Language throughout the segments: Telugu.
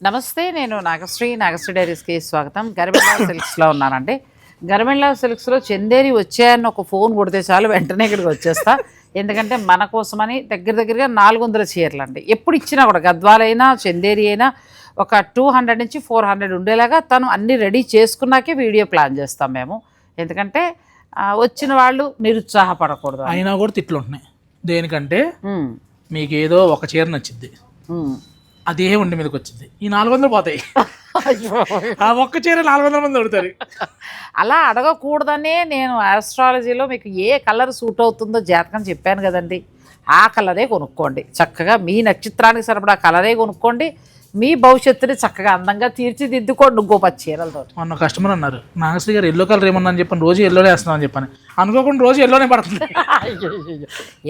నమస్తే, నేను నాగశ్రీ డైరీస్కి స్వాగతం. గరిమెళ్ళ సిల్క్స్లో ఉన్నానండి. గరిమెళ్ళ సిల్క్స్లో చందేరి వచ్చాయని ఒక ఫోన్ కొడితే చాలు వెంటనే ఇక్కడికి వచ్చేస్తా. ఎందుకంటే మన కోసమని దగ్గరగా 400 చీరలు అండి. ఎప్పుడు ఇచ్చినా కూడా గద్వాలైనా చందేరి అయినా ఒక 200 నుంచి 400 ఉండేలాగా తను అన్నీ రెడీ చేసుకున్నాకే వీడియో ప్లాన్ చేస్తాం మేము. ఎందుకంటే వచ్చిన వాళ్ళు నిరుత్సాహపడకూడదు. అయినా కూడా తిట్లు ఉంటున్నాయి. దేనికంటే మీకు ఏదో ఒక చీర నచ్చింది, అదే ఒంటి మీదకి వచ్చింది, ఈ 400 పోతాయి. ఆ ఒక్క చీర 400 మంది అడుగుతారు. అలా అడగకూడదనే నేను ఆస్ట్రాలజీలో మీకు ఏ కలర్ సూట్ అవుతుందో జాతకం చెప్పాను కదండి. ఆ కలరే కొనుక్కోండి. చక్కగా మీ నక్షత్రానికి సరిపడా కలరే కొనుక్కోండి. మీ భవిష్యత్తుని చక్కగా అందంగా తీర్చిదిద్దుకోండి. ఇంకో 10 చీరలతో. మొన్న కస్టమర్ అన్నారు, నాగశ్రీ గారు ఎల్లో కలర్ ఏమన్నా అని చెప్పాను, రోజు ఎల్లోనే వేస్తున్నాం అని చెప్పాను. అనుకోకుండా రోజు ఎల్లోనే పడుతుంది.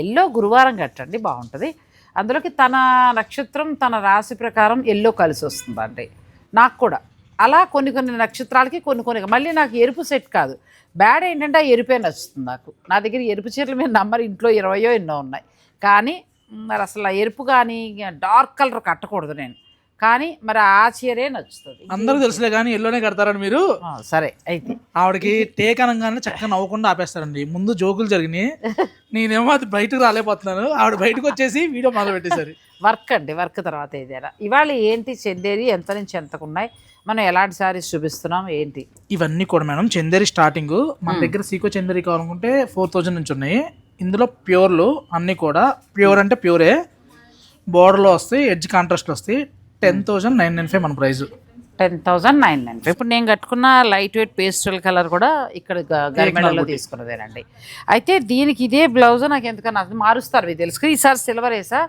ఎల్లో గురువారం కట్టండి, బాగుంటుంది. అందులోకి తన నక్షత్రం తన రాశి ప్రకారం ఎల్లో కలిసి వస్తుందండి. నాకు కూడా అలా కొన్ని నక్షత్రాలకి కొన్ని మళ్ళీ నాకు ఎరుపు సెట్ కాదు. బ్యాడ్ ఏంటంటే ఆ ఎరుపే నచ్చుతుంది నాకు. నా దగ్గర ఎరుపు చీరలు మీద నంబర్ ఇంట్లో 20 ఎన్నో ఉన్నాయి. కానీ మరి అసలు ఆ ఎరుపు కానీ డార్క్ కలర్ కట్టకూడదు నేను. కానీ మరి ఆ చీరే నచ్చుతుంది. అందరూ తెలుసులే కానీ ఎల్లోనే కడతారని మీరు. సరే అయితే ఆవిడకి టేక్ అనగానే చక్కగా నవ్వకుండా ఆపేస్తారండి. ముందు జోకులు జరిగినాయి, నేనేమో అది బయటకు రాలేకపోతున్నాను. ఆవిడ బయటకు వచ్చేసి వీడియో మొదలు పెట్టేశారు. వర్క్ తర్వాత ఏదైనా. ఇవాళ ఏంటి చందేరి ఎంత నుంచి ఎంతకు ఉన్నాయి, మనం ఎలాంటి సారీస్ చూపిస్తున్నాం ఏంటి? ఇవన్నీ కూడా మేడం చందేరి స్టార్టింగ్ మన దగ్గర సీకో చందేరి కావాలనుకుంటే 4000 నుంచి ఉన్నాయి. ఇందులో ప్యూర్లు అన్నీ కూడా ప్యూర్ అంటే ప్యూరే, బోర్డర్లో వస్తాయి, ఎడ్జ్ కాంట్రాస్ట్ వస్తాయి. 10,995 మన ప్రైస్. 10,995. ఇప్పుడు నేను కట్టుకున్న లైట్ వెయిట్ పేస్టల్ కలర్ కూడా ఇక్కడ గరిమెడలో తీసుకున్నదేనండి. అయితే దీనికి ఇదే బ్లౌజ్ నాకు ఎందుకన్నా మారుస్తారు మీకు తెలుసు. ఈసారి సిల్వర్ వేసా,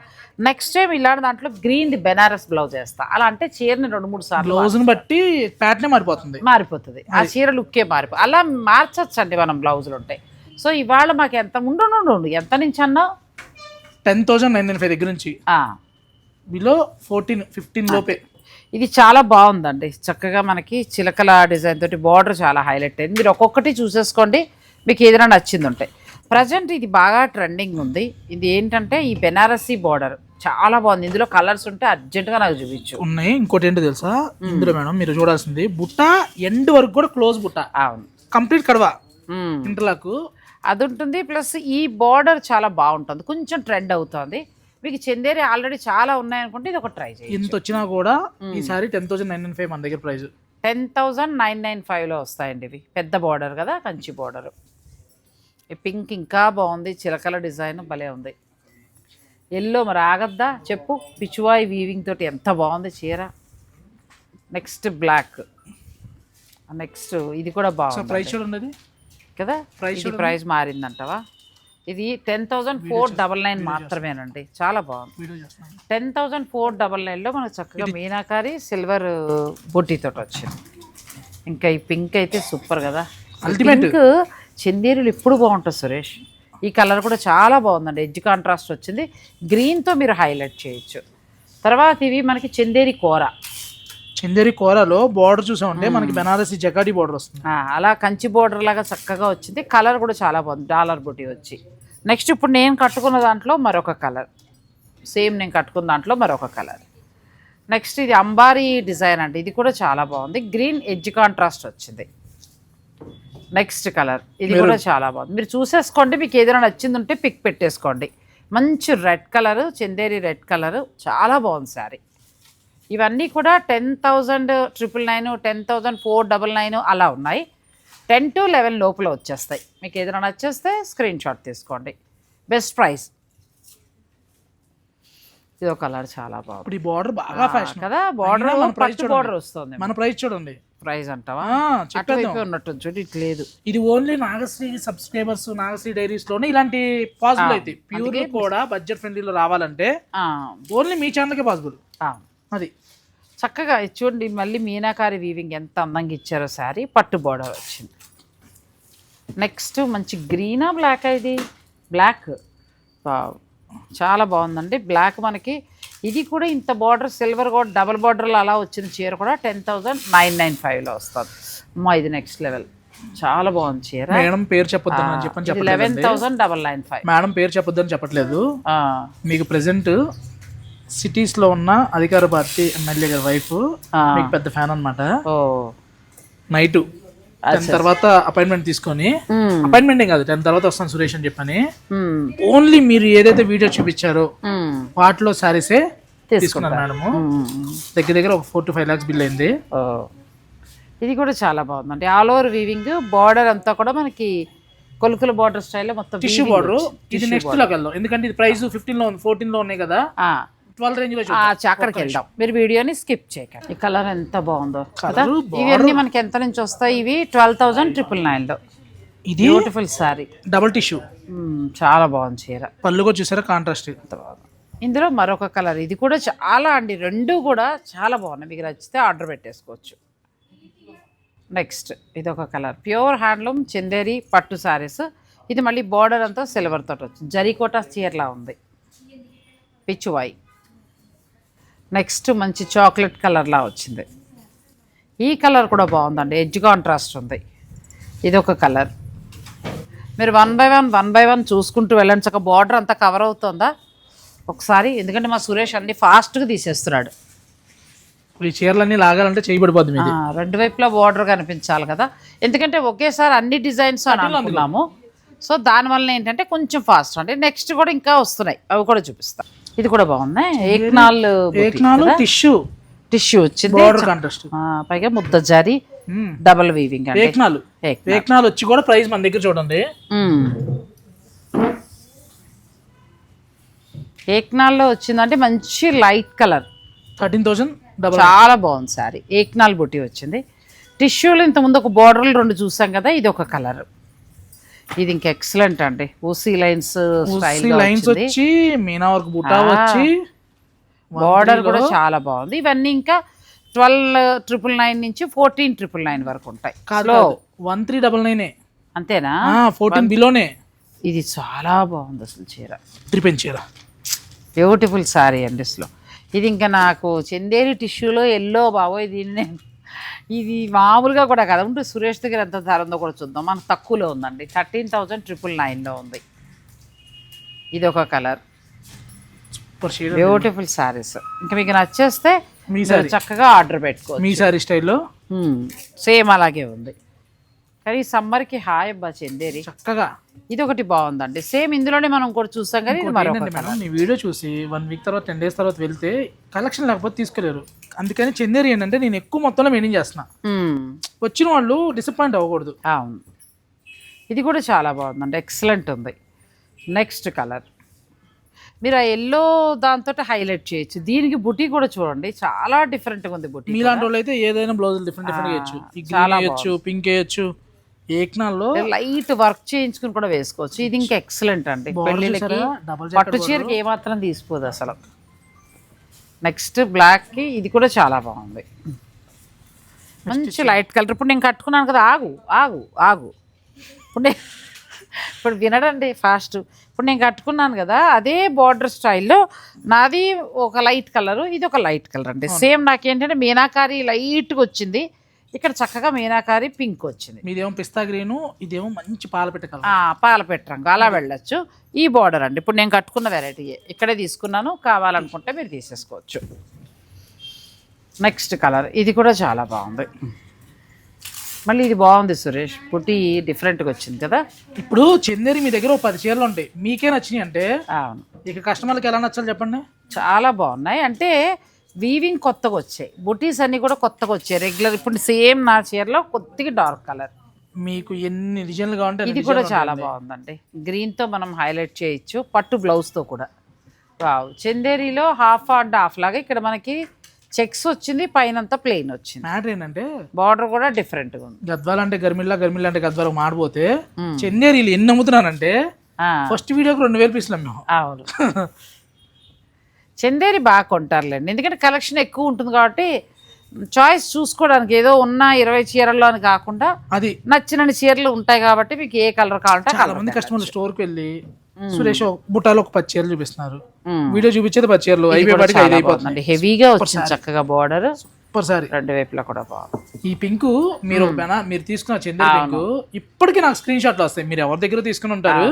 నెక్స్ట్ టైం ఇలాంటి దాంట్లో గ్రీన్ బెనారస్ బ్లౌజ్ వేస్తా. అలా అంటే చీరని 2-3 సార్లు బ్లౌజ్ని బట్టి ప్యాటర్న్ మారిపోతుంది. ఆ చీర లుక్కే అలా మార్చచ్చండి మనం బ్లౌజులు ఉంటాయి. సో ఇవాళ మాకు ఎంత ఉండు ఎంత నుంచి అన్నా 10,995 దగ్గర నుంచి బిలో 14-15 లోపే. ఇది చాలా బాగుందండి. చక్కగా మనకి చిలకల డిజైన్ తోటి బార్డర్ చాలా హైలైట్ అయింది. మీరు ఒక్కొక్కటి చూసేసుకోండి, మీకు ఏదైనా నచ్చింది ఉంటాయి. ప్రజెంట్ ఇది బాగా ట్రెండింగ్ ఉంది. ఇది ఏంటంటే ఈ బెనారసీ బార్డర్ చాలా బాగుంది. ఇందులో కలర్స్ ఉంటే అర్జెంటుగా నాకు చూపించు. ఉన్నాయి. ఇంకోటి ఏంటో తెలుసా, ఇందులో మేడం మీరు చూడాల్సింది బుట్ట ఎండ్ వరకు కూడా క్లోజ్ బుట్ట. అవును, కంప్లీట్ కడవా ఇంటర్లాక్ అది ఉంటుంది. ప్లస్ ఈ బార్డర్ చాలా బాగుంటుంది, కొంచెం ట్రెండ్ అవుతుంది. మీకు చందేరి ఆల్రెడీ చాలా ఉన్నాయనుకుంటే ఇది ఒక ట్రై చేయండి. ఇంత వచ్చినా కూడా ఈసారి 10,995 మన దగ్గర ప్రైస్. 10,995లో వస్తాయండి ఇవి. పెద్ద బార్డర్ కదా, కంచి బార్డర్. ఈ పింక్ ఇంకా బాగుంది, చిలకల డిజైన్ భలే ఉంది. ఎల్లో మరి ఆగద్దా చెప్పు. పిచువాయి వీవింగ్ తోటి ఎంత బాగుంది చీర. నెక్స్ట్ బ్లాక్, నెక్స్ట్ ఇది కూడా బాగుంది. ప్రైస్ చూడండి కదా, ప్రైస్ మారిందంటవా? ఇది 10,499 మాత్రమేనండి. చాలా బాగుంది. 10,499లో మనకు చక్కగా మీనాకారి సిల్వర్ బొట్టితో వచ్చింది. ఇంకా ఈ పింక్ అయితే సూపర్ కదా. పింక్ చందేరులు ఎప్పుడు బాగుంటుంది సురేష్. ఈ కలర్ కూడా చాలా బాగుందండి. ఎడ్జ్ కాంట్రాస్ట్ వచ్చింది. గ్రీన్తో మీరు హైలైట్ చేయొచ్చు. తర్వాత ఇవి మనకి చందేరి కూరలో బార్డర్ చూసామంటే మనకి బెనారసి జకాడి బార్డర్ వస్తుంది. అలా కంచి బార్డర్ లాగా చక్కగా వచ్చింది. కలర్ కూడా చాలా బాగుంది, డాలర్ బుట్టి వచ్చి. నెక్స్ట్ ఇప్పుడు నేను కట్టుకున్న దాంట్లో మరొక కలర్, సేమ్ నేను కట్టుకున్న దాంట్లో మరొక కలర్. నెక్స్ట్ ఇది అంబారీ డిజైన్ అండి. ఇది కూడా చాలా బాగుంది. గ్రీన్ ఎడ్జ్ కాంట్రాస్ట్ వచ్చింది. నెక్స్ట్ కలర్ ఇది కూడా చాలా బాగుంది. మీరు చూసేసుకోండి, మీకు ఏదైనా నచ్చింది ఉంటే పిక్ పెట్టేసుకోండి. మంచి red colour, Chanderi red colour, చాలా బాగుంది శారీ. ఇవన్నీ కూడా 10,999, 10,499 అలా ఉన్నాయి. 10 to 11 లోపల వచ్చేస్తాయి. మీకు ఏదైనా నచ్చేస్తే స్క్రీన్ షాట్ తీసుకోండి. Best price. ఇదో కలర్ చాలా బాగుంది. బార్డర్ బాగా ఫ్యాషన్ కదా, బార్డర్ పట్టు బార్డర్ వస్తుంది. మన ప్రైస్ చూడండి. ప్రైస్ అంటావా? ఉన్నట్టు చూడు, ఇట్లా లేదు. ఇది only Nagasri subscribers, Nagasri diaries లోనే ఇలాంటి పాసిబుల్ అయితే. ప్యూర్ కూడా బడ్జెట్ ఫ్రెండ్లీలో రావాలంటే ఓన్లీ మీ ఛానల్కే పాసిబుల్. అది చక్కగా చూడండి. మళ్ళీ మీనాకారి వీవింగ్ ఎంత అందంగా ఇచ్చారో శారీ. పట్టు బార్డర్ వచ్చింది. నెక్స్ట్ మంచి గ్రీనా బ్లాక్, ఇది బ్లాక్ చాలా బాగుందండి. బ్లాక్ మనకి ఇది కూడా ఇంత బార్డర్ సిల్వర్ కూడా డబల్ బార్డర్లో అలా వచ్చిన చీర కూడా 10,995లో వస్తుంది. ఇది నెక్స్ట్ లెవెల్. చాలా బాగుంది చీర. మేడం పేరు చెప్పొద్దని చెప్పని 11,995. మేడం పేరు చెప్పొద్దని చెప్పట్లేదు. మీకు ప్రెసెంట్ సిటీస్ లో ఉన్న అధికార పార్టీ ఎమ్మెల్యే గారి వైఫ్ మీకు పెద్ద ఫ్యాన్ అన్నమాట. ఓ నైట్ 10 తర్వాత అపాయింట్మెంట్ తీసుకొని, అపాయింట్మెంట్ ఏం కాదు 10 తర్వాత వస్తాను సురేష్ అని చెప్పని, ఓన్లీ మీరు ఏదైతే వీడియో చూపించారో వాటిలో శారీసే తీసుకున్నారు మేడము. దగ్గర ఒక 4 to 5 lakhs బిల్ అయింది. ఇది కూడా చాలా బాగుందండి. ఆల్ ఓవర్ వీవింగ్, బార్డర్ అంతా కూడా మనకి కొలుకుల బార్డర్ స్టైల్లో మొత్తం టిష్యూ బార్డర్. ఇది నెక్స్ట్ లోకి వెళ్దాం, ఎందుకంటే ఇది ప్రైస్ 15 లో 14 లో ఉన్నాయి కదా, 12 రేంజ్ లో అక్కడికి వెళ్దాం. మీరు వీడియోని స్కిప్ చేయకండి. ఈ కలర్ ఎంత బాగుందో కదా. ఇవన్నీ మనకి ఎంత నుంచి వస్తాయి? ఇవి 12,999 లో. ఇది బ్యూటిఫుల్ సారీ, డబుల్ టిష్యూ, చాలా బాగుంది చీర. పళ్ళు కూడా చూసారా కాంట్రాస్ట్. ఇందులో మరొక కలర్, ఇది కూడా చాలా అండి, రెండు కూడా చాలా బాగున్నాయి. మీకు నచ్చితే ఆర్డర్ పెట్టేసుకోవచ్చు. నెక్స్ట్ ఇది ఒక కలర్, ప్యూర్ హ్యాండ్లూమ్ చందేరి పట్టు సారీస్. ఇది మళ్ళీ బార్డర్ అంతా సిల్వర్ తోటి వచ్చింది, జరీకోటా చీరలా ఉంది, పిచ్చువాయి. నెక్స్ట్ మంచి చాక్లెట్ కలర్లా వచ్చింది. ఈ కలర్ కూడా బాగుందండి, ఎడ్జ్ కాంట్రాస్ట్ ఉంది. ఇది ఒక కలర్. మీరు వన్ బై వన్ చూసుకుంటూ వెళ్ళండి. చక్క బార్డర్ అంతా కవర్ అవుతుందా ఒకసారి, ఎందుకంటే మా సురేష్ అన్ని ఫాస్ట్గా తీసేస్తున్నాడు. ఈ చీరలన్నీ లాగాలంటే చేయబడిపోద్ది మీది. రెండు వైపులా బార్డర్ కనిపించాలి కదా, ఎందుకంటే ఒకేసారి అన్ని డిజైన్స్ అని అనుకున్నాము. సో దానివల్ల ఏంటంటే కొంచెం ఫాస్ట్ అంటే. నెక్స్ట్ కూడా ఇంకా వస్తున్నాయి, అవి కూడా చూపిస్తా. ఇది కూడా బాగుంది, ఏక్నాల్ టిష్యూ వచ్చింది, పైగా ముద్ద జారి డబల్ వీవింగ్. ఏక్నాల్ వచ్చి కూడా ప్రైస్ మన దగ్గర చూడండి. ఏక్నాల్లో వచ్చిందంటే మంచి లైట్ కలర్, 13,000, చాలా బాగుంది సారీ. ఏక్నాల్ బుట్టి వచ్చింది. టిష్యూలు ఇంతకుముందు ఒక బార్డర్లు 2 చూసాం కదా, ఇది ఒక కలర్. ఇది ఇంకా ఎక్సలెంట్ అండి, ఊసీ లైన్స్ వచ్చి మీనా వర్క్ బుటా వచ్చి బార్డర్ కూడా చాలా బాగుంది. ఇవన్నీ ఇంకా 12,999 నుంచి 14,999 వరకు ఉంటాయి. 1399 అంతేనా? 14 బిలోనే. ఇది చాలా బాగుంది అసలు చీర, త్రిపెన్ చీర, బ్యూటిఫుల్ సారీ అండి అసలు. ఇది ఇంకా నాకు చందేరి టిష్యూలో ఎల్లో బాబోయ్, దీన్ని ఇది మామూలుగా కూడా కదా. ఉంటే సురేష్ దగ్గర ఎంత ధర ఉందో కూడా చూద్దాం. మనకు తక్కువలో ఉందండి, 13,999లో ఉంది. ఇది ఒక కలర్, బ్యూటిఫుల్ సారీస్. ఇంకా మీకు నచ్చేస్తే చక్కగా ఆర్డర్ పెట్టుకోవచ్చు. మీ సారీ స్టైల్లో సేమ్ అలాగే ఉంది. కానీ సమ్మర్కి హాయ్ అబ్బా చందేరి చక్కగా. ఇది ఒకటి బాగుందండి, సేమ్ ఇందులోనే మనం కూడా చూసాం కానీ ఇది మరొక కలర్. మీ వీడియో చూసి 1 వీక్ తర్వాత 10 days తర్వాత వెళ్తే కలెక్షన్ లేకపోతే తీసుకోలేరు. అందుకని చందేరి ఏంటంటే నేను ఎక్కువ మొత్తంలో మెయింటైన్ చేస్తున్నా, వచ్చిన వాళ్ళు డిసప్పాయింట్ అవ్వకూడదు. అవును, ఇది కూడా చాలా బాగుందండి, ఎక్సలెంట్ ఉంది. నెక్స్ట్ కలర్ మీరు ఆ ఎల్లో దాంతో హైలైట్ చేయొచ్చు. దీనికి బుటీ కూడా చూడండి, చాలా డిఫరెంట్గా ఉంది బుటీ. మీలాంటి వాళ్ళు అయితే ఏదైనా బ్లౌజులు డిఫరెంట్ వేయచ్చు, వేయచ్చు, పింక్ వేయచ్చు. ఏక్నాల్లో లైట్ వర్క్ చేయించుకుని కూడా వేసుకోవచ్చు. ఇది ఇంకా ఎక్సలెంట్ అండి, పెళ్ళిళ్ళకి పట్టు చీరకి ఏమాత్రం తీసిపోదు అసలు. నెక్స్ట్ బ్లాక్కి ఇది కూడా చాలా బాగుంది, మంచి లైట్ కలర్. ఇప్పుడు నేను కట్టుకున్నాను కదా, ఆగు ఇప్పుడు వినడండి ఫాస్ట్. ఇప్పుడు నేను కట్టుకున్నాను కదా, అదే బార్డర్ స్టైల్లో నాది ఒక లైట్ కలరు, ఇది ఒక లైట్ కలర్ అండి. సేమ్ నాకేంటంటే మీనాకారి లైట్గా వచ్చింది, ఇక్కడ చక్కగా మీనాకారి పింక్ వచ్చింది. మీదేమో పిస్తా గ్రీను, ఇదేమో మంచి పాలపెట్ట కలర్, పాలపెట్ట రంగు, అలా వెళ్ళొచ్చు. ఈ బార్డర్ అండి ఇప్పుడు నేను కట్టుకున్న వెరైటీయే, ఇక్కడే తీసుకున్నాను, కావాలనుకుంటే మీరు తీసేసుకోవచ్చు. నెక్స్ట్ కలర్, ఇది కూడా చాలా బాగుంది. మళ్ళీ ఇది బాగుంది సురేష్, పుట్టి డిఫరెంట్గా వచ్చింది కదా. ఇప్పుడు చందేరి మీ దగ్గర 10 చీరలు ఉంటాయి, మీకే నచ్చినాయి అంటే అవును, ఇక కస్టమర్కి ఎలా నచ్చాలి చెప్పండి. చాలా బాగున్నాయి అంటే వీవింగ్ కొత్తగా వచ్చాయి, బుటీస్ అన్నీ కూడా కొత్తగా వచ్చాయి రెగ్యులర్. ఇప్పుడు సేమ్ నా చీరలో కొద్దిగా డార్క్ కలర్, మీకు ఎన్ని డిజైన్లు కావాలంటే ఇది కూడా చాలా బాగుందండి. గ్రీన్తో మనం హైలైట్ చేయొచ్చు, పట్టు బ్లౌజ్తో కూడా. వావ్, చందేరిలో హాఫ్ అండ్ హాఫ్ లాగా ఇక్కడ మనకి చెక్స్ వచ్చింది, పైన అంతా ప్లెయిన్ వచ్చింది. మ్యాటర్ ఏంటంటే బార్డర్ కూడా డిఫరెంట్గా ఉంది. గద్వాల్ అంటే గర్మిల్లా అంటే గద్వాల్ మాడిపోతే చందేరీలు ఎన్ని అమ్ముతున్నానంటే ఫస్ట్ వీడియోకి 2,000 పీసులు అమ్మాము. అవును, చందేరి బాగా కొంటారులేండి, ఎందుకంటే కలెక్షన్ ఎక్కువ ఉంటుంది కాబట్టి చాయిస్ చూసుకోవడానికి. ఏదో ఉన్న 20 చీరల్లో అని కాకుండా అది నచ్చిన చీరలు ఉంటాయి కాబట్టి మీకు ఏ కలర్ కావాలంటే చాలా మంది కస్టమర్లు స్టోర్కి వెళ్ళి సురేష్ బుట్టాలో ఒక 10 చీరలు చూపిస్తున్నారు, వీడియో చూపించేది 10 చీరలు అయిపోతుంది. హెవీగా వచ్చింది చక్కగా బార్డర్, సూపర్. రెండు వైపులా కూడా బాగుంది. ఈ పింక్ మీరు తీసుకున్న చందేరి పింక్ ఇప్పటికీ నాకు స్క్రీన్ షాట్లు వస్తాయి. మీరు ఎవరి దగ్గర తీసుకుని ఉంటారు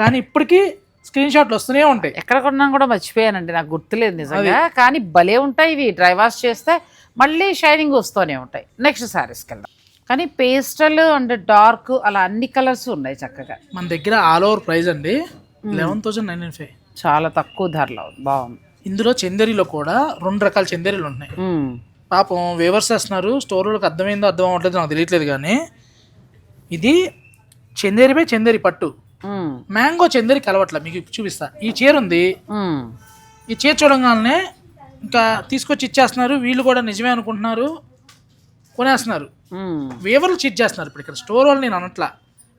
కానీ ఇప్పటికీ స్క్రీన్ షాట్లు వస్తూనే ఉంటాయి. ఎక్కడ కొన్నాను కూడా మర్చిపోయానండి, నాకు గుర్తులేదు నిజంగా. కానీ భలే ఉంటాయి ఇవి, డ్రై వాష్ చేస్తే మళ్ళీ షైనింగ్ వస్తూనే ఉంటాయి. నెక్స్ట్ శారీస్కి వెళ్దాం. కానీ పేస్టల్ అండ్ డార్క్ అలా అన్ని కలర్స్ ఉన్నాయి చక్కగా. మన దగ్గర ఆల్ ఓవర్ ప్రైస్ అండి 11,995. చాలా తక్కువ ధరలో బాగుంది. ఇందులో చందేరిలో కూడా 2 రకాల చందేరీలు ఉన్నాయి. పాపం వేవర్స్ చేస్తున్నారు, స్టోర్ వాళ్ళకి అర్థమైందో అర్థం అవ్వట్లేదు నాకు తెలియట్లేదు. కానీ ఇది చందేరిపై చందేరి పట్టు, మ్యాంగో చందేరి కలవట్ల. మీకు చూపిస్తా. ఈ చీర ఉంది, ఈ చీర చూడంగానే ఇంకా తీసుకొచ్చి ఇచ్చేస్తున్నారు. వీళ్ళు కూడా నిజమే అనుకుంటున్నారు, కొనేస్తున్నారు. వేవర్లు చీట్ చేస్తున్నారు. ఇప్పుడు ఇక్కడ స్టోర్ వాళ్ళు నేను అనట్లా,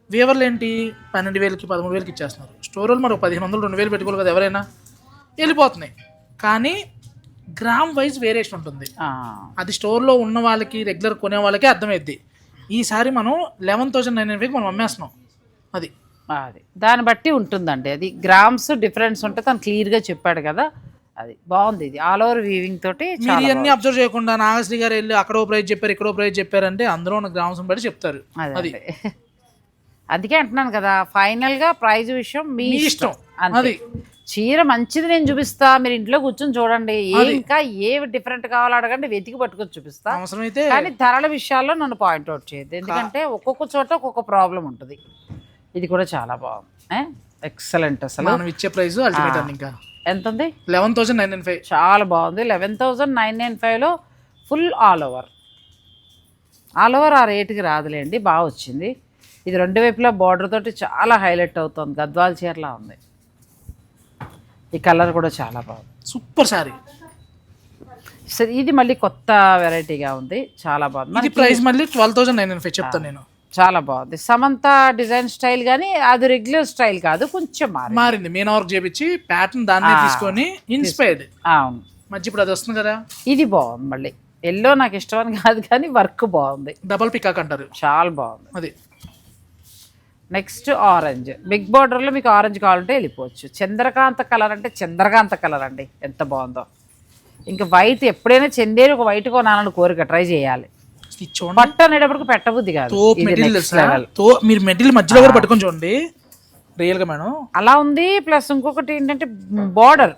వేవర్లు ఏంటి 12,000కి 13,000కి ఇచ్చేస్తున్నారు. స్టోర్ వాళ్ళు మరి 1,500 2,000 పెట్టుకోవాలి కదా ఎవరైనా, వెళ్ళిపోతున్నాయి. కానీ గ్రామ్ వైజ్ వేరియేషన్ ఉంటుంది. అది స్టోర్లో ఉన్న వాళ్ళకి రెగ్యులర్ కొనే వాళ్ళకే అర్థమైద్ది. ఈసారి మనం 11,995కి మనం అమ్మేస్తున్నాం. అది దాన్ని బట్టి ఉంటుందండి. అది గ్రామ్స్ డిఫరెన్స్ ఉంటే తను క్లియర్గా చెప్పాడు కదా, అది బాగుంది. ఇది ఆల్ ఓవర్ వీవింగ్ తోటి. మీరు ఇవన్నీ అబ్జర్వ్ చేయకుండా నాగశ్రీ గారు వెళ్ళి అక్కడో ప్రైజ్ చెప్పారు ఇక్కడో ప్రైజ్ చెప్పారంటే అందులో ఉన్న గ్రామ్స్ బట్టి చెప్తారు. అది అందుకే అంటున్నాను కదా, ఫైనల్ గా ప్రైజ్ విషయం మీ ఇష్టం. అది చీర మంచిది నేను చూపిస్తా, మీరు ఇంట్లో కూర్చొని చూడండి. ఇంకా ఏ డిఫరెంట్ కావాలో అడగండి, వెతికి పట్టుకొని చూపిస్తా. అవసరమైతే కానీ ధరల విషయాల్లో నన్ను పాయింట్అవుట్ చేయొద్దు, ఎందుకంటే ఒక్కొక్క చోట ఒక్కొక్క ప్రాబ్లం ఉంటుంది. ఇది కూడా చాలా బాగుంది, ఎక్సలెంట్. అసలు మనం ఇచ్చే ప్రైస్ అల్టిమేట్ అండి. ఇంకా ఎంత ఉంది? 11,995. చాలా బాగుంది. 11,995లో ఫుల్ ఆల్ ఓవర్. ఆ రేటుకి రాదులేండి, బాగా వచ్చింది. ఇది 2 వైపులా బార్డర్ తోటి చాలా హైలైట్ అవుతుంది, గద్వాల చీరలా ఉంది. ఈ కలర్ కూడా చాలా బాగుంది, సూపర్ సారీ. సరే, ఇది మళ్ళీ కొత్త వెరైటీగా ఉంది, చాలా బాగుంది. ఇది ప్రైస్ మళ్ళీ 12,995 చెప్తాను నేను. చాలా బాగుంది. సమంత డిజైన్ స్టైల్ కానీ అది రెగ్యులర్ స్టైల్ కాదు, కొంచెం మారింది. మీనా వర్క్ చేపించి ప్యాటర్న్ దాన్ని తీసుకొని ఇన్స్పైర్డ్. అవును, మంచి ఇప్పుడు అది వస్తుంది కదా. ఇది బాగుంది. మళ్ళీ ఎల్లో నాకు ఇష్టం అని కాదు కానీ వర్క్ బాగుంది. డబల్ పికాక్ అంటారు, చాలా బాగుంది. అది నెక్స్ట్ ఆరెంజ్, బిగ్ బార్డర్లో మీకు ఆరెంజ్ కావాలంటే వెళ్ళిపోవచ్చు. చంద్రకాంత కలర్ అంటే చంద్రకాంత కలర్ అండి, ఎంత బాగుందో. ఇంకా వైట్ ఎప్పుడైనా చందేరి ఒక వైట్ కొనాలని కోరిక, ట్రై చేయాలి. పట్టు అనేటప్పటికి పెట్టబుద్ధి కాదు. మీరు మెటీరియల్ మధ్యలో కూడా పట్టుకొని చూడండి, రియల్ గా మేడం అలా ఉంది. ప్లస్ ఇంకొకటి ఏంటంటే బార్డర్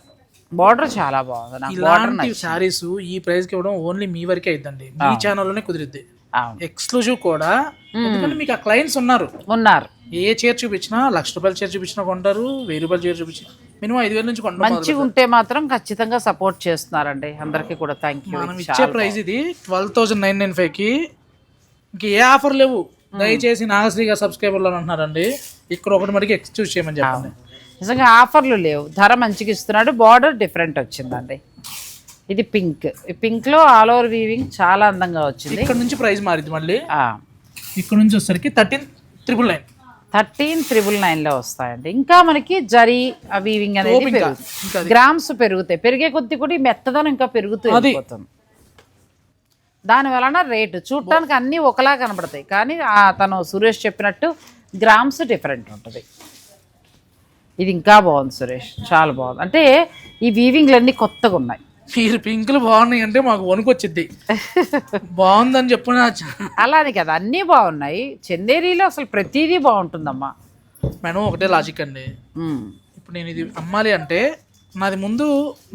చాలా బాగుంది. ఇలాంటి సారీస్ ఈ ప్రైస్ కి ఇవ్వడం ఓన్లీ మీ వరకే అయిద్దండి, మీ ఛానల్లోనే కుదిరిద్ది. ఎక్స్క్లూజివ్ కూడా, ఎందుకంటే మీకు ఆ క్లయింట్స్ ఉన్నారు. ఏ చీర చూపించినా ₹1,00,000 చీర చూపించినా కొంటారు, ₹1,000 చీర చూపించినా మినిమం 5,000 నుంచి కొంటారు. మంచిగా ఉంటే మాత్రం ఖచ్చితంగా సపోర్ట్ చేస్తున్నారండి, అందరికీ కూడా థ్యాంక్ యూ. మనం ఇచ్చే ప్రైస్ ఇది 12,995కి. ఇంక ఏ ఆఫర్ లేవు, దయచేసి నాగశ్రీ గారు సబ్స్క్రైబర్లు అంటున్నారండి, ఇక్కడ ఒకటి మటుకు ఎక్స్క్యూజ్ చేయమని చెప్పండి. నిజంగా ఆఫర్లు లేవు, ధర మంచిగా ఇస్తున్నాడు. బార్డర్ డిఫరెంట్ వచ్చిందండి. ఇది పింక్, ఈ పింక్ లో ఆల్ ఓవర్ వీవింగ్ చాలా అందంగా వచ్చింది. ఇక్కడ నుంచి ప్రైస్ మారింది మళ్ళీ. ఇక్కడ నుంచి వచ్చేసరికి 13,999. 13,999లో వస్తాయండి. ఇంకా మనకి జరీ వీవింగ్ అనేది గ్రామ్స్ పెరుగుతాయి, పెరిగే కొద్ది కూడా ఈ మెత్తదనం ఇంకా పెరుగుతూ వెళ్ళిపోతుంది. దాని వలన రేటు చూడటానికి అన్నీ ఒకలా కనబడతాయి, కానీ తను సురేష్ చెప్పినట్టు గ్రామ్స్ డిఫరెంట్ ఉంటుంది. ఇది ఇంకా బాగుంది సురేష్, చాలా బాగుంది. అంటే ఈ వీవింగ్లు అన్నీ కొత్తగా ఉన్నాయి. మీరు పింకులు బాగున్నాయి అంటే మాకు వణుకొచ్చిద్ది, బాగుందని చెప్పు. అలానే కదా, అన్నీ బాగున్నాయి. చందేరీలో అసలు ప్రతిదీ బాగుంటుందమ్మా. మేడం ఒకటే లాజిక్ అండి, ఇప్పుడు నేను ఇది అమ్మాలి అంటే నాది ముందు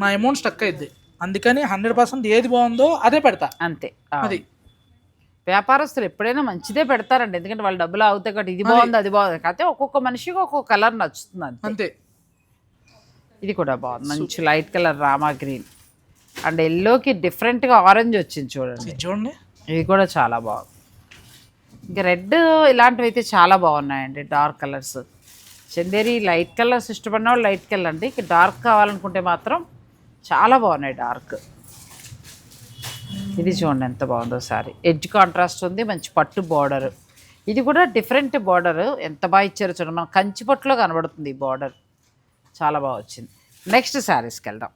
నా అమౌంట్ స్టక్ అయింది, అందుకని 100% ఏది బాగుందో అదే పెడతా అంతే. అది వ్యాపారస్తులు ఎప్పుడైనా మంచిదే పెడతారండి, ఎందుకంటే వాళ్ళు డబ్బులు అవుతాయి కాబట్టి ఇది బాగుంది అది బాగుంది. కాకపోతే ఒక్కొక్క మనిషికి ఒక్కొక్క కలర్ నచ్చుతుంది అంతే. ఇది కూడా బాగుంది, మంచి light colour Rama green and ఎల్లోకి డిఫరెంట్గా ఆరెంజ్ వచ్చింది చూడండి. ఇది కూడా చాలా బాగుంది. ఇంకా రెడ్ ఇలాంటివి అయితే చాలా బాగున్నాయండి, dark colours. Chanderi light colours ఇష్టపడిన వాళ్ళు లైట్ కలర్ అండి, ఇక డార్క్ కావాలనుకుంటే మాత్రం చాలా బాగున్నాయి డార్క్. ఇది చూడండి ఎంత బాగుందో సారీ, ఎడ్జ్ కాంట్రాస్ట్ ఉంది, మంచి పట్టు బార్డర్. ఇది కూడా డిఫరెంట్ బార్డర్, ఎంత బాగా ఇచ్చారో చూడండి, మన కంచి పట్టులో కనబడుతుంది ఈ బార్డర్, చాలా బాగా వచ్చింది. నెక్స్ట్ శారీస్కి వెళ్దాం.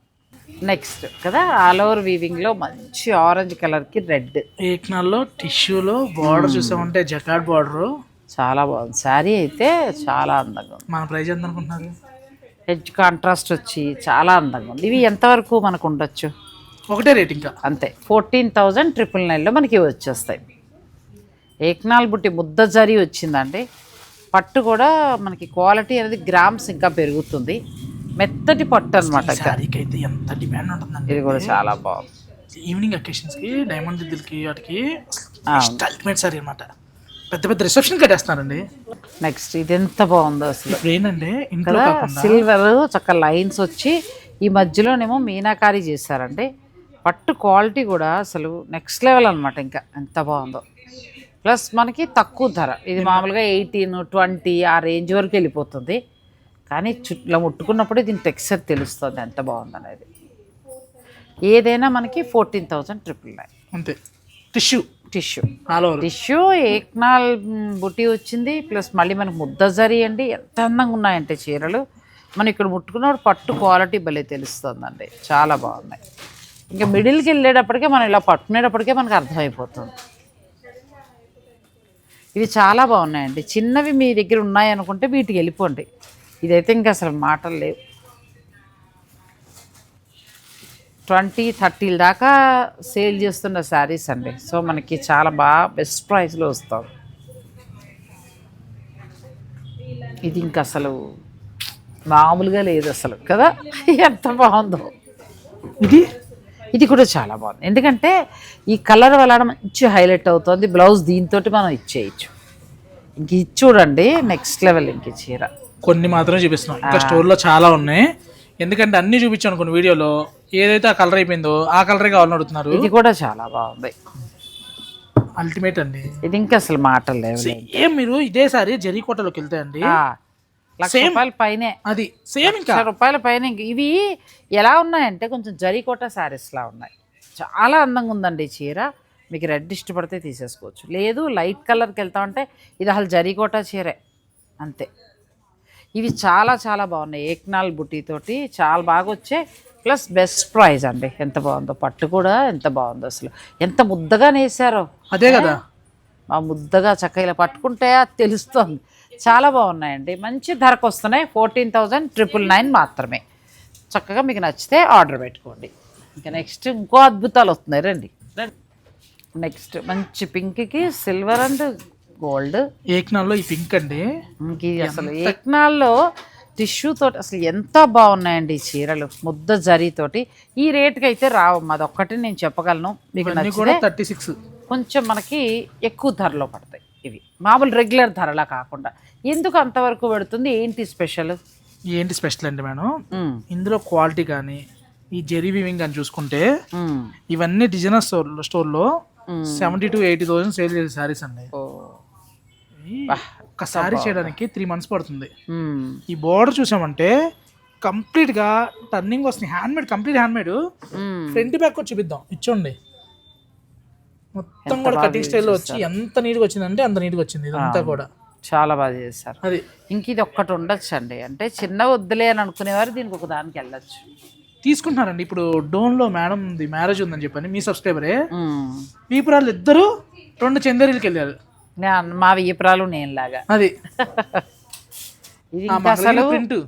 నెక్స్ట్ కదా ఆల్ ఓవర్ వీవింగ్లో మంచి ఆరెంజ్ కలర్కి రెడ్, ఏక్నాల్లో టిష్యూలో బార్డర్ చూసామంటే జకార్డ్ బార్డర్ చాలా బాగుంది. శారీ అయితే చాలా అందంగా ఉంది. మన ప్రైస్ ఎంత అనుకుంటున్నారు? ఎడ్జ్ కాంట్రాస్ట్ వచ్చి చాలా అందంగా ఉంది. ఇవి ఎంతవరకు మనకు ఉండొచ్చు? ఒకటే రేట్ ఇంకా అంతే, 14,999లో మనకి వచ్చేస్తాయి. ఏక్నాల్ బుట్టి ముద్ద జరీ వచ్చిందండి, పట్టు కూడా మనకి క్వాలిటీ అనేది గ్రామ్స్ ఇంకా పెరుగుతుంది. మెత్తటి పట్టు అనమాట. శారీకి అయితే ఎంత డిమాండ్ ఉంటుందండి. ఇది కూడా చాలా బాగుంది. ఈవినింగ్ అకేషన్స్కి డైమండ్ దిద్దులకి వాటికి అల్టిమేట్ సారీ అనమాట. పెద్ద పెద్ద రిసెప్షన్ కట్టేస్తున్నారండి. నెక్స్ట్ ఇది ఎంత బాగుందో అసలు. ఏంటంటే ఇంట్లో సిల్వర్ చక్క లైన్స్ వచ్చి ఈ మధ్యలోనేమో మీనాకారి చేశారండి. పట్టు క్వాలిటీ కూడా అసలు నెక్స్ట్ లెవెల్ అనమాట. ఇంకా ఎంత బాగుందో. ప్లస్ మనకి తక్కువ ధర. ఇది మామూలుగా 18, 20 ఆ రేంజ్ వరకు వెళ్ళిపోతుంది. కానీ ఇలా ముట్టుకున్నప్పుడే దీని టెక్స్చర్ తెలుస్తుంది ఎంత బాగుందనేది. ఏదైనా మనకి 14,999 అంతే. టిష్యూ టిష్యూ ఏక్నాల్ బుట్టి వచ్చింది. ప్లస్ మళ్ళీ మనకు ముద్ద జరీ అండి. ఎంత అందంగా ఉన్నాయంటే చీరలు. మనం ఇక్కడ ముట్టుకున్నప్పుడు పట్టు క్వాలిటీ భలే తెలుస్తుందండి. చాలా బాగున్నాయి. ఇంకా మిడిల్కి వెళ్ళేటప్పటికే మనం ఇలా పట్టుకునేటప్పటికే మనకు అర్థమైపోతుంది. ఇవి చాలా బాగున్నాయండి. చిన్నవి మీ దగ్గర ఉన్నాయనుకుంటే వీటికి వెళ్ళిపోండి. ఇదైతే ఇంకా అసలు మాటలు లేవు. 20, 30 దాకా సేల్ చేస్తున్న శారీస్ అండి. సో మనకి చాలా బాగా బెస్ట్ ప్రైస్లో వస్తుంది. ఇది ఇంకా అసలు మామూలుగా లేదు అసలు కదా. ఎంత బాగుందో. ఇది కూడా చాలా బాగుంది. ఎందుకంటే ఈ కలర్ వల్ల మంచి హైలైట్ అవుతుంది. బ్లౌజ్ దీంతో మనం ఇచ్చేయచ్చు. ఇంక ఇది చూడండి నెక్స్ట్ లెవెల్. ఇంక చీర కొన్ని మాత్రమే చూపిస్తున్నాం. ఇంకా స్టోర్లో చాలా ఉన్నాయి. ఎందుకంటే అన్ని చూపించాను కొన్ని వీడియోలో. ఏదైతే ఆ కలర్ అయిపోయిందో ఆ కలరే కావాలని అడుగుతున్నారు. ఇది కూడా చాలా బాగుంది. అల్టిమేట్ అండి. ఇది ఇంకా అసలు మాటలు లేవు. ఏం మీరు ఇదే సారి జరీకోటలోకి వెళ్తే అండి ₹1,00,000 పైనే. అది సేమ్ ఇంకా ₹1,00,000 పైన. ఇవి ఎలా ఉన్నాయంటే కొంచెం జరీకోట శారీస్ లా ఉన్నాయి. చాలా అందంగా ఉందండి ఈ చీర. మీకు రెడ్ ఇష్టపడితే తీసేసుకోవచ్చు. లేదు లైట్ కలర్కి వెళ్తామంటే ఇది అసలు జరీకోట చీరే అంతే. ఇవి చాలా చాలా బాగున్నాయి. ఏక్నాల్ బుట్టితోటి చాలా బాగా వచ్చాయి. ప్లస్ బెస్ట్ ప్రైస్ అండి. ఎంత బాగుందో. పట్టు కూడా ఎంత బాగుందో అసలు. ఎంత ముద్దగా నేసారో. అదే కదా ఆ ముద్దగా చక్కగా ఇలా పట్టుకుంటే అది తెలుస్తుంది. చాలా బాగున్నాయండి. మంచి ధరకు వస్తున్నాయి. 14,999 మాత్రమే. చక్కగా మీకు నచ్చితే ఆర్డర్ పెట్టుకోండి. ఇంకా నెక్స్ట్ ఇంకో అద్భుతాలు వస్తున్నాయి. రండి. నెక్స్ట్ మంచి పింక్కి సిల్వర్ అండ్ గోల్డ్. ఏక్నాల్లో ఈ పింక్ అండి. అసలు ఏక్నాల్లో టిష్యూ తోటి అసలు ఎంత బాగున్నాయండి ఈ చీరలు. ముద్ద జరీతోటి. ఈ రేటుకి అయితే రావు. అదొక్కటి నేను చెప్పగలను. మీకు నచ్చితే 36 కొంచెం మనకి ఎక్కువ ధరలో పడతాయి. ఇవి మామూలు రెగ్యులర్ ధరలా కాకుండా. ఎందుకు అంతవరకు పెడుతుంది? ఏంటి స్పెషల్? ఏంటి స్పెషల్ అండి మేడం, ఇందులో క్వాలిటీ కానీ ఈ జెరీ వీవింగ్ అని చూసుకుంటే ఇవన్నీ డిజైనర్ స్టోర్లో 70,000 to 80,000 సేల్ చేసే శారీస్ అండి. ఒక శారీ చేయడానికి 3 months పడుతుంది. ఈ బోర్డర్ చూసామంటే కంప్లీట్ గా టర్నింగ్ వస్తుంది. Handmade, complete handmade. Front back వచ్చి చూపిద్దాం. ఇచ్చోండి మొత్తం కూడా కటింగ్ స్టైల్లో వచ్చి ఎంత నీట్గా వచ్చిందంటే అంత నీట్గా వచ్చింది. ఇదంతా కూడా చాలా బాగా చేస్తారు. అది ఇంక ఇది ఒక్కటి ఉండొచ్చు అండి. అంటే చిన్న వద్దులే అని అనుకునేవారు దీనికి ఒక దానికి వెళ్ళొచ్చు. తీసుకుంటున్నారండి. ఇప్పుడు డోన్లో మేడం మ్యారేజ్ ఉందని చెప్పని మీ సబ్స్క్రైబరే వీపురాలు ఇద్దరు 2 చందేరీలకి వెళ్ళారు. మా వీపురాలు నేను లాగా. అది ఇది అసలు ప్రింట్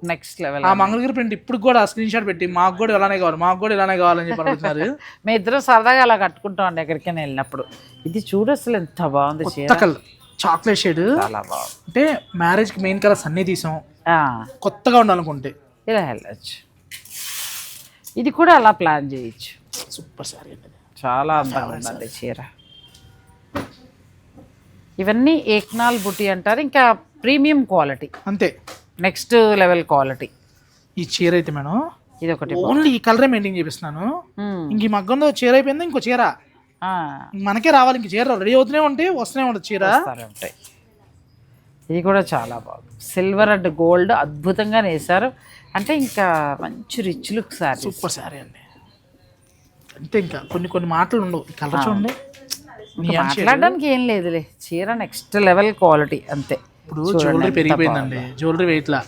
నెక్స్ట్ లెవెల్. ఆ మంగళగిరి ప్రింట్ ఇప్పుడు కూడా స్క్రీన్ షాట్ పెట్టి మాకు కూడా ఇలానే కావాలి, మాకు కూడా ఇలానే కావాలని చెప్పి అడుగుతున్నారు. మేము ఇద్దరు సరదాగా అలా కట్టుకుంటాం అండి ఎక్కడికైనా వెళ్ళినప్పుడు. ఇది చూడు అసలు ఎంత బాగుంది చీర. కలర్ చాక్లెట్ షేడ్ చాలా బాగుంది. అంటే మ్యారేజ్ కి మెయిన్ కలర్స్ అన్నీ తీసాం. కొత్తగా ఉండాలనుకుంటే ఇలా వెళ్ళచ్చు. ఇది కూడా అలా ప్లాన్ చేయొచ్చు. సూపర్ సారీ అండి. చాలా అందంగా ఉందండి చీర. ఇవన్నీ ఏక్నాల్ బుట్టి అంటారు. ఇంకా ప్రీమియం క్వాలిటీ అంతే. Next level quality. ఈ చీర అయితే మేడం ఇది ఒకటి ఓన్లీ ఈ కలరే మెయింటైన్ చేపిస్తున్నాను. ఇంక ఈ మగ్గంలో చీర అయిపోయింది, ఇంకో చీర మనకే రావాలి. ఇంక చీర రెడీ అవుతూనే ఉంటాయి, వస్తూనే ఉంటుంది చీర. ఉంటాయి. ఇది కూడా చాలా బాగుంది. సిల్వర్ అండ్ గోల్డ్ అద్భుతంగా నేసారు. అంటే ఇంకా మంచి rich look sorry. Super sorry అండి. అంటే ఇంకా కొన్ని మాటలు ఉండవు. ఈ కలర్ చూడండి. మాట్లాడడానికి ఏం లేదులే. చీర నెక్స్ట్ లెవెల్ క్వాలిటీ అంతే. ఇప్పుడు జ్యువెలరీ పెరిగిపోయిందండి. జ్యువెలరీ వెయిట్లా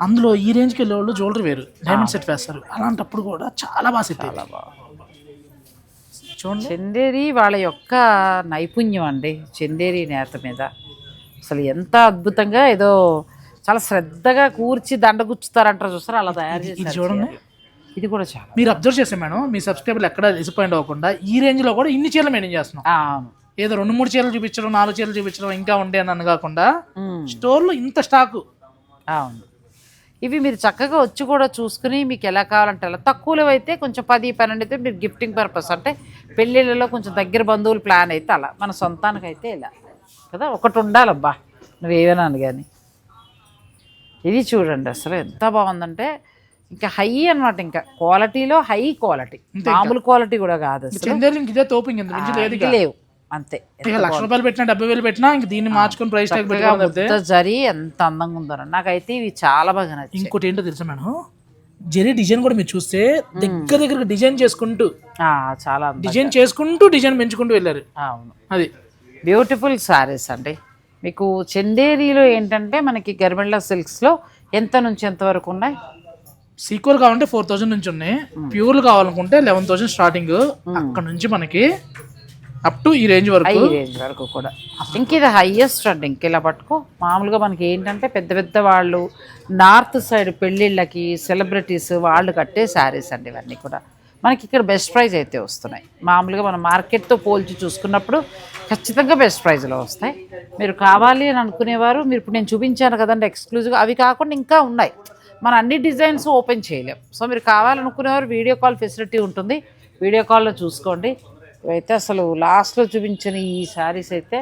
అందులో ఈ రేంజ్కి వెళ్ళే వాళ్ళు జ్యువెలరీ వేరు, డైమండ్ సెట్ వేస్తారు. అలాంటప్పుడు కూడా చాలా బాగా సెట్. చాలా బాగా చూడండి. చందేరి వాళ్ళ యొక్క నైపుణ్యం అండి. చందేరి నేత మీద అసలు ఎంత అద్భుతంగా ఏదో చాలా శ్రద్ధగా కూర్చి దండ గుచ్చుతారంటారు చూస్తారు, అలా తయారు చేసి చూడండి. ఇది కూడా చాలా మీరు అబ్జర్వ్ చేస్తే మేడం, మీ సబ్స్క్రైబర్లు ఎక్కడ డిసప్పాయింట్ అవ్వకుండా ఈ రేంజ్ లో కూడా ఇన్ని చీరలు మెయింటైన్ చేస్తున్నాం. ఏదో 2-3 చీరలు చూపించడం 4 చీరలు చూపించడం ఇంకా ఉండే అని కాకుండా స్టోర్లో ఇంత స్టాకు. అవును, ఇవి మీరు చక్కగా వచ్చి కూడా చూసుకుని మీకు ఎలా కావాలంటే అలా. తక్కువలో అయితే కొంచెం 10-12 అయితే మీరు గిఫ్టింగ్ పర్పస్ అంటే పెళ్ళిళ్ళలో కొంచెం దగ్గర బంధువులు ప్లాన్ అయితే అలా, మన సొంతానికైతే ఇలా కదా ఒకటి ఉండాలబ్బా నువ్వేమన్నాను కానీ. ఇది చూడండి అసలు ఎంత బాగుందంటే ఇంకా హై అనమాట, ఇంకా క్వాలిటీలో హై క్వాలిటీ, మామూలు క్వాలిటీ కూడా కాదు అసలు. చందేరి ఇదే తోపు ఇంక లేవు అంతే. ₹1,00,000 పెట్టినా 70,000 పెట్టినా ఇంక దీన్ని మార్చుకొని ప్రైస్ ట్యాగ్ పెట్టుకోవాలి. జరీ ఎంత అందంగా ఉందో నాకైతే ఇవి చాలా బాగా నచ్చాయి. ఇంకోటి ఏంటో తెలుసా మేడం, జరీ డిజైన్ కూడా మీరు చూస్తే దగ్గర డిజైన్ చేసుకుంటూ చాలా డిజైన్ పెంచుకుంటూ వెళ్ళారు. అవును, అది బ్యూటిఫుల్ సారీస్ అండి. మీకు చందేరీలో ఏంటంటే మనకి గర్మెండా సిల్క్స్లో ఎంత నుంచి ఎంత వరకు ఉన్నాయి? సీక్వెల్ కావాలంటే 4,000 నుంచి ఉన్నాయి, ప్యూర్లు కావాలనుకుంటే 11,000 స్టార్టింగ్. అక్కడ నుంచి మనకి అప్ టు ఈ రేంజ్ వరకు కూడా. ఇంక ఇది హైయెస్ట్ అండి. ఇంక ఇలా పట్టుకో. మామూలుగా మనకి ఏంటంటే పెద్ద పెద్ద వాళ్ళు నార్త్ సైడ్ పెళ్ళిళ్ళకి సెలబ్రిటీస్ వాళ్ళు కట్టే శారీస్ అండి ఇవన్నీ కూడా. మనకి ఇక్కడ బెస్ట్ ప్రైస్ అయితే వస్తున్నాయి. మామూలుగా మనం మార్కెట్తో పోల్చి చూసుకున్నప్పుడు ఖచ్చితంగా బెస్ట్ ప్రైస్లో వస్తాయి. మీరు కావాలి అని అనుకునేవారు, మీరు ఇప్పుడు నేను చూపించాను కదండి ఎక్స్క్లూజివ్గా, అవి కాకుండా ఇంకా ఉన్నాయి. మన అన్ని డిజైన్స్ ఓపెన్ చేయలేం. సో మీరు కావాలనుకునేవారు వీడియో కాల్ ఫెసిలిటీ ఉంటుంది, వీడియో కాల్లో చూసుకోండి. ఇవైతే అసలు లాస్ట్లో చూపించిన ఈ శారీస్ అయితే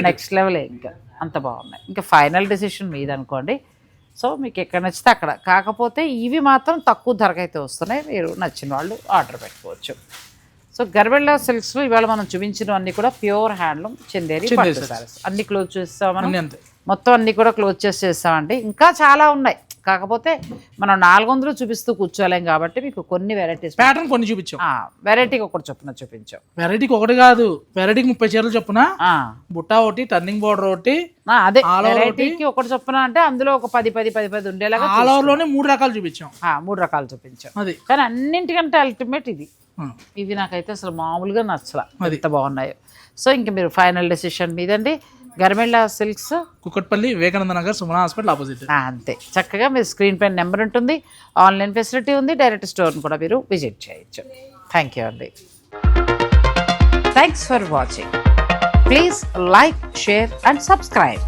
నెక్స్ట్ లెవెలే, ఇంకా అంత బాగున్నాయి. ఇంకా ఫైనల్ డెసిషన్ మీద అనుకోండి. సో మీకు ఎక్కడ నచ్చితే అక్కడ. కాకపోతే ఇవి మాత్రం తక్కువ ధరకైతే వస్తున్నాయి, మీరు నచ్చిన వాళ్ళు ఆర్డర్ పెట్టుకోవచ్చు. సో గర్మెండా సిల్క్స్లో ఇవాళ మనం చూపించినవన్నీ కూడా ప్యూర్ హ్యాండ్లూమ్ చందేరి పట్టు శారీస్. అన్ని క్లోజ్ చేస్తాం మనం, మొత్తం అన్ని కూడా క్లోజ్ చేస్తామండి. ఇంకా చాలా ఉన్నాయి, కాకపోతే మనం 400 చూపిస్తూ కూర్చోలేం కాబట్టి మీకు కొన్ని వెరైటీస్ ప్యాటర్న్ కొన్ని చూపించాం. వెరైటీకి ఒకటి చొప్పున చూపించాం. వెరైటీకి ఒకటి కాదు, వెరైటీకి 30 చీరలు చొప్పున, బుట్టా ఒకటి, టర్నింగ్ బోర్డర్ ఒకటి, అదే వెరైటీకి ఒకటి చొప్పున అంటే అందులో ఒక 10 ఉండేలాగా ఆల్ ఓవర్ లోనే 3 రకాలు చూపించాం. 3 రకాలు చూపించాం. కానీ అన్నింటికంటే అల్టిమేట్ ఇవి నాకైతే అసలు మామూలుగా నచ్చల, ఎంత బాగున్నాయో. సో ఇంక మీరు ఫైనల్ డెసిషన్ మీదండి. Garmenda silks, Kukatpally, Vivekananda Nagar, Sumana hospital opposite. అంతే. చక్కగా మీరు స్క్రీన్ పైన నెంబర్ ఉంటుంది, ఆన్లైన్ ఫెసిలిటీ ఉంది, డైరెక్ట్ స్టోర్ని కూడా మీరు విజిట్ చేయొచ్చు. థ్యాంక్ యూ అండి. Thanks for watching. Please like, share and subscribe.